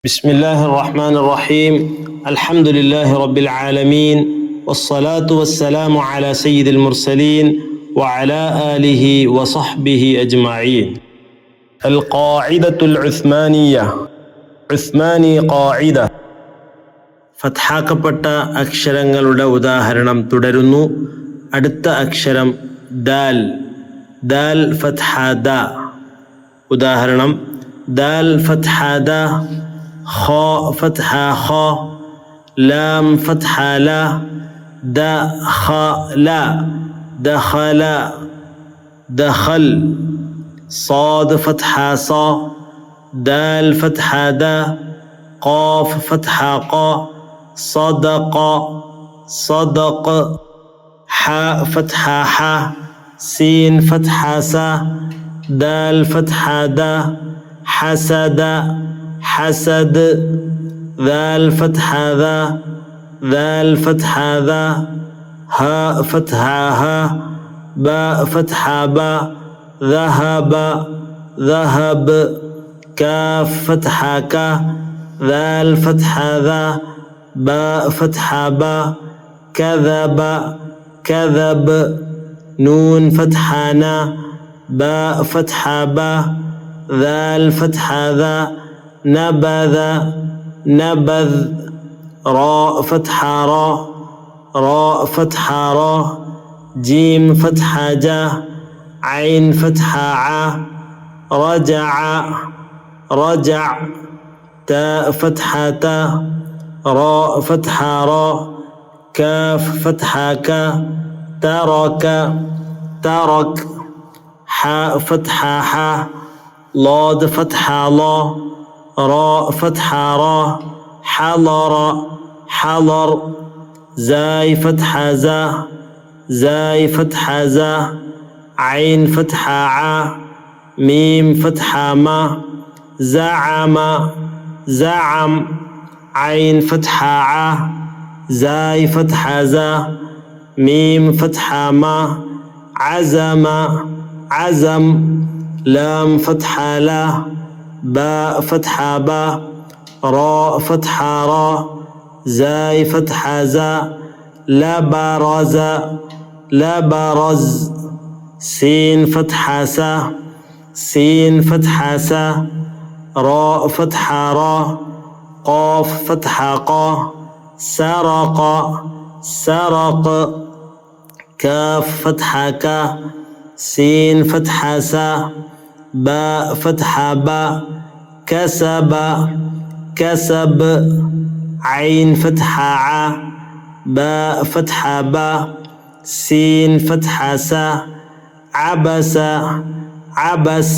بسم الله الرحمن الرحيم الحمد لله رب العالمين والصلاة والسلام على سيد المرسلين وعلى آله وصحبه أجمعين. القاعدة العثمانية عثماني قاعدة ഫത്ഹാക്കപ്പെട്ട അക്ഷരങ്ങളുടെ ഉദാഹരണം തുടരുന്നു. അടുത്ത അക്ഷരം ദാൽ. ദാൽ ഫത്ഹ ദ. ഉദാഹരണം ദാൽ ഫത്ഹ ദ, ഖാ ഫത്ഹ ഖാ, ലാം ഫത്ഹ ല, ദഖല ദഖല ദഖൽ, صاد ഫത്ഹ ص, ദാൽ ഫത്ഹ ദ, ഖാഫ് ഫത്ഹ ഖ, صدق صدق، حاء فتحة ح، سين فتحة س، دال فتحة د، حسد حسد، ذال فتحة ذا، ذال فتحة ذا، هاء فتحة ها، باء فتحة با، ذهب ذهب، كاف فتحة ك، ذال فتحة ذا، باء فتحة با، كذب كذب، نون فتحة نا، باء فتحة با، ذال فتحة ذا، نبذ نبذ، راء فتحة را، راء فتحة را، جيم فتحة جا، عين فتحة ع، رجع رجع، تاء فتحة تا، راء فتحة را، كاف فتحة ك، ترك ترك، حاء فتحة ح، ضاد فتحة لا، راء فتحة را، حضر حضر، زاي فتحة زا، زاي فتحة زا، عين فتحة ع، ميم فتحة ما، زعم زعم، عين فتحة ع، زاي فتحة زا، ميم فتحة ما، عزم عزم، لام فتحة لا، باء فتحة با، راء فتحة را، زاي فتحة زا، لبرز لبرز، سين فتحة سا، سين فتحة سا، راء فتحة را، قاف فتحة قا، سرق سرق، كاف فتحة كا، سين فتحة سا، باء فتحة با، كسب كسب، عين فتحة ع، باء فتحة با، سين فتحة سا، عبس عبس.